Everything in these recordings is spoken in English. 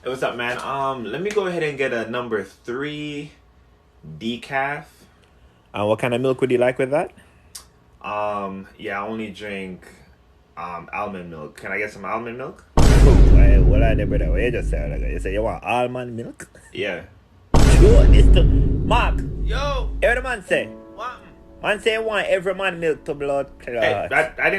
Hey, what's up, man? Let me go ahead and get a number 3 decaf. What kind of milk would you like with that? Yeah, I only drink almond milk. Can I get some almond milk? What are they, brother? What you just said? You say you want almond milk? Yeah. Sure, this to Mark. Yo. Every man say. What? Man say you want every man milk to blood clot. Hey, I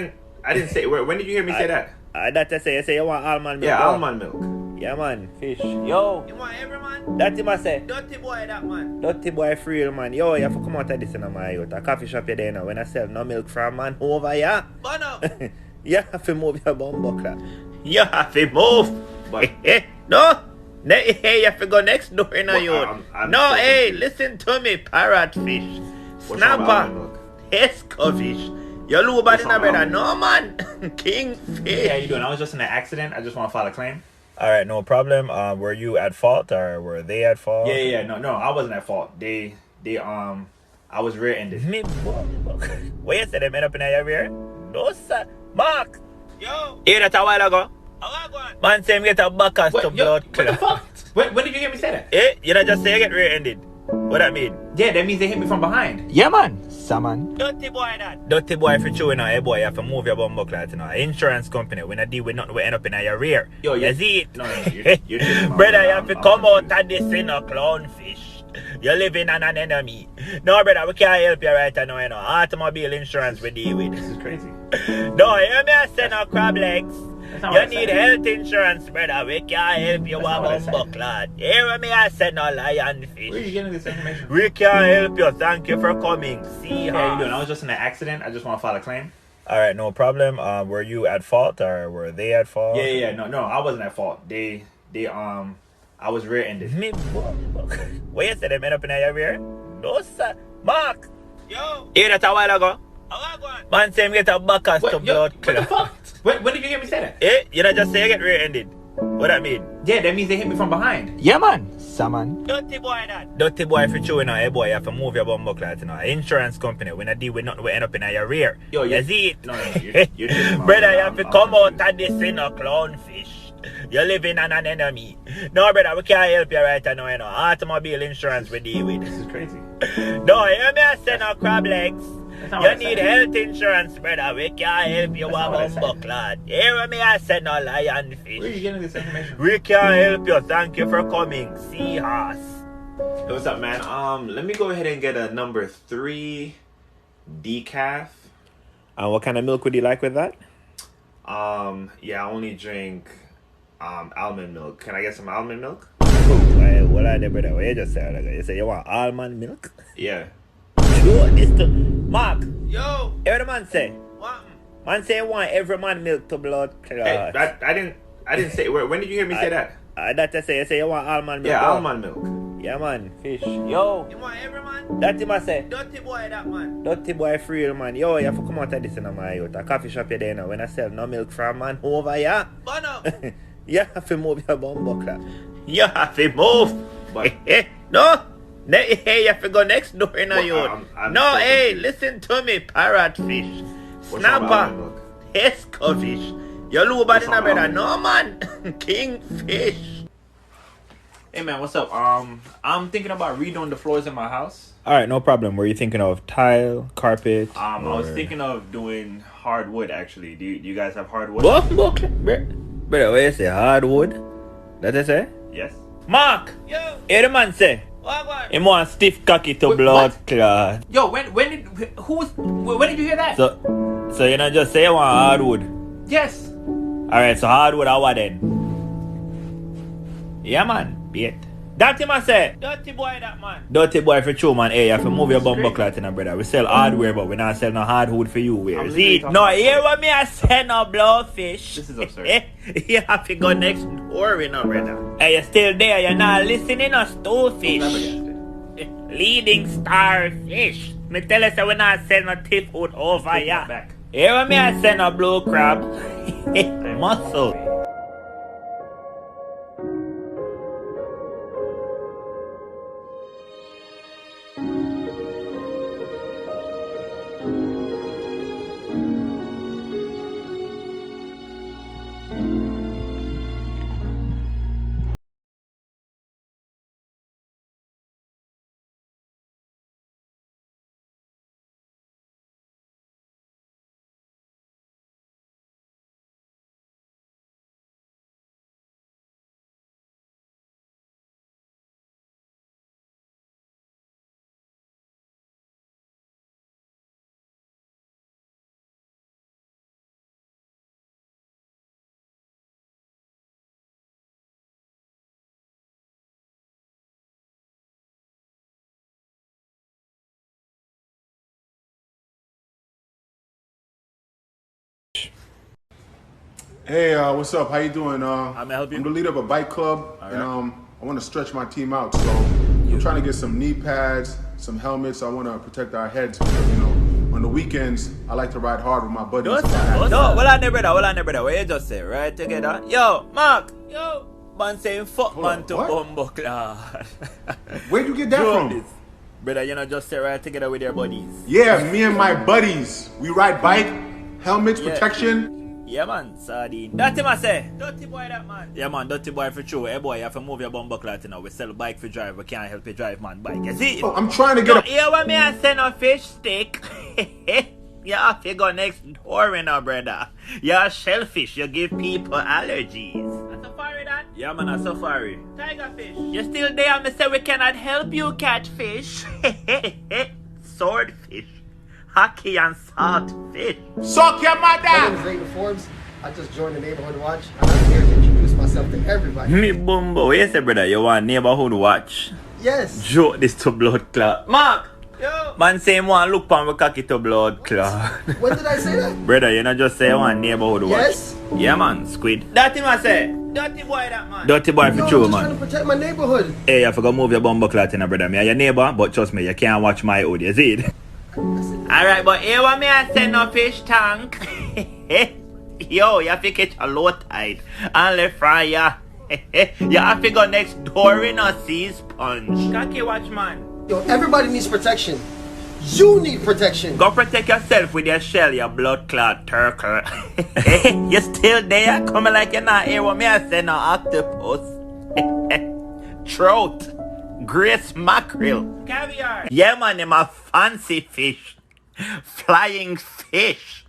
didn't say. When did you hear me say that? That you say you want almond milk. Yeah, bro. almond milk. Yeah, man. Fish. Yo. You want every man? That him I say. Dirty boy, that man. Dirty boy free man. Yo, you have to come out of this in my youth. A coffee shop you there now. When I sell no milk from man over here. But no. You have to move your bum buckler. You have to move. But no. Hey, you have to go next door in a youth. No, so hey, confused. listen to me, parrotfish, What's wrong with almond snapper, milk? escofish. You look bad in a wrong with brother. almond No, man. Kingfish. Yeah, how you doing? I was just in an accident. I just want to file a claim. All right, no problem. Were you at fault or were they at fault? Yeah. No, I wasn't at fault. They, I was rear-ended. Me, where you said they met up in your rear? No, sir. Mark. Yo. Hear that a while ago? Man say him get a backus to blood What killer. the fuck? When did you hear me say that? You know just say you get rear-ended. What that mean? Yeah, that means they hit me from behind. Yeah, man. Saman. Dirty boy that. Dirty boy for chewing out. Hey, boy, you have to move your bum buckler. You know, insurance company. When I deal with nothing, we end up in your rear. Yo, you see it? No, you're just brother, you have to come out of this in a clownfish. You're living on an enemy. No, brother, we can't help you right now, you know. Automobile insurance we deal with. This is crazy. No, hear me I say no crab legs. That's not You what I need said. health insurance, brother. We can't help you, That's not what I bum said. buckler. Hear me I say no Where are you lionfish. getting this information? We can't help you. Thank you for coming. See How you how doing? I was just in an accident. I just want to file a claim. All right, no problem. Were you at fault or were they at fault? Yeah. No, I wasn't at fault. They, I was rear-ended. Me, where you said they met up in your rear? No, sir. Mark. Yo. Hear that a while ago? Man say him get a backus to blood What killer. the fuck? When did you hear me say that? You know just say you get rear-ended. What that mean? Yeah, that means they hit me from behind. Yeah, man. Saman. Dirty boy that. Dirty boy for chewing out. Hey, boy, you have to move your bum buckler. You know, insurance company. When I deal with nothing, we end up in your rear. Yo, you see it? No, you're just brother, you have to come out of this in a clownfish. You're living on an enemy. No, brother, we can't help you right now, you know. Automobile insurance we deal with. This is crazy. No, hear me I say no crab legs. That's not You what I need said. health insurance, brother. We can't help you, That's not what I said. buckler. Hear me I say no Where are you lionfish. getting this information? We can't help you. Thank you for coming. Seahorse. Hey, what's up, man? Let me go ahead and get a number 3 decaf. What kind of milk would you like with that? Yeah, I only drink almond milk. Can I get some almond milk? What are they, brother? What you just said? You say you want almond milk? Yeah. Sure, this to Mark. Yo. Every man say. What? Man say you want every man milk to blood clot. Hey, I didn't say. When did you hear me say that? That you say you want almond milk. Yeah, bro. almond milk. Yeah, man. Fish. Yo. You want every man? That him I say. Dirty boy, that man. Dirty boy free man. Yo, you have to come out of this in my youth. A coffee shop you there now. When I sell no milk from man over here. But no. You have to move your bum buckler. You have to move. But No. Hey, you have to go next door in a Well, youth. I'm No, so hey, confused. listen to me, parrotfish, what's wrong with almond snapper, milk? escofish. You look bad in a wrong with brother. almond No, man. Kingfish. Hey man, what's up? I'm thinking about redoing the floors in my house. All right, no problem. Were you thinking of tile, carpet? I was thinking of doing hardwood actually. Do you guys have hardwood? Bum buckler. Brother, what you say? Hardwood? That you say? Yes. Mark. Yo. Hear the man say. What? He want stiff cocky to Wait, blood what? clot. Yo, when did you hear that? So you know just say you want hardwood. Yes. Alright, so hardwood I want then. Yeah man, bait. That him I say. Dirty boy, that man. Dirty boy for true man. Hey, you have to move your bum Straight. buckler to brother. We sell hardware but we not sell no hardwood for you wear. I'm See? literally talking No, about hear what me I say no blowfish. This is absurd. You have to go next door you know brother. Hey, you still there, you're not listening us Never fish. guessed it. Leading star fish. Me tell us that we not sell no tip food over Take here. that back. Here what me I send a blue crab. Muscle. Hey, what's up? How you doing? How may I help you? I'm the leader of a bike club, All and right. I want to stretch my team out. So I'm trying to get some knee pads, some helmets. I want to protect our heads because on the weekends I like to ride hard with my buddies. No, well on there, brother. What you just say, right together? Yo, Mark. Yo. Man saying fuck Hold man on, to what? bumbo clad. Where'd you get that from? Brother, you know just say right together with your buddies. Yeah, me and my buddies. We ride bike, helmets, Yeah. protection. Yeah, man, sardine. Dirty man say. Dirty boy that man. Yeah, man, dirty boy for true. Hey boy, you have to move your bumbo clad now. We sell a bike for drive. We can't help you drive man bike. You see? Oh, I'm trying to get No, a... here when me I send a fish stick. You have to go next door, brother. You're shellfish. You give people allergies. A safari, that? Yeah, man, a safari. Tiger fish. You still there? Me say we cannot help you, catfish. Swordfish. Hockey and saltfish. Suck your My name mother! is Zayden Forbes. I just joined the Neighborhood Watch. I'm here to introduce myself to everybody. Me bumbo. What you say, brother? You want neighborhood watch? Yes. Joke this to blood clot. Mark! Yo! Man say him want look pan we cocky to blood clot. When did I say that? Brother, you not just say you want neighborhood watch. Yes. Yeah, man, squid. Dirty man say. Dirty boy that man. Dirty boy for No, true, I'm just man. trying to protect my neighborhood. Hey, you forgot move your bumbo clot in, brother. Me and your neighbor, but trust me, you can't watch my hood, you see it? Alright, but here what me I send no fish tank. Yo, you have to catch a low tide and left from ya. You have to go next door in a sea sponge. Cocky watch, man. Yo, everybody needs protection. You need protection. Go protect yourself with your shell, your blood clot turtle. You still there? Coming like you're not here what me I say no octopus. Trout. Grace mackerel. Caviar. Yeah man, them a fancy fish. Flying fish.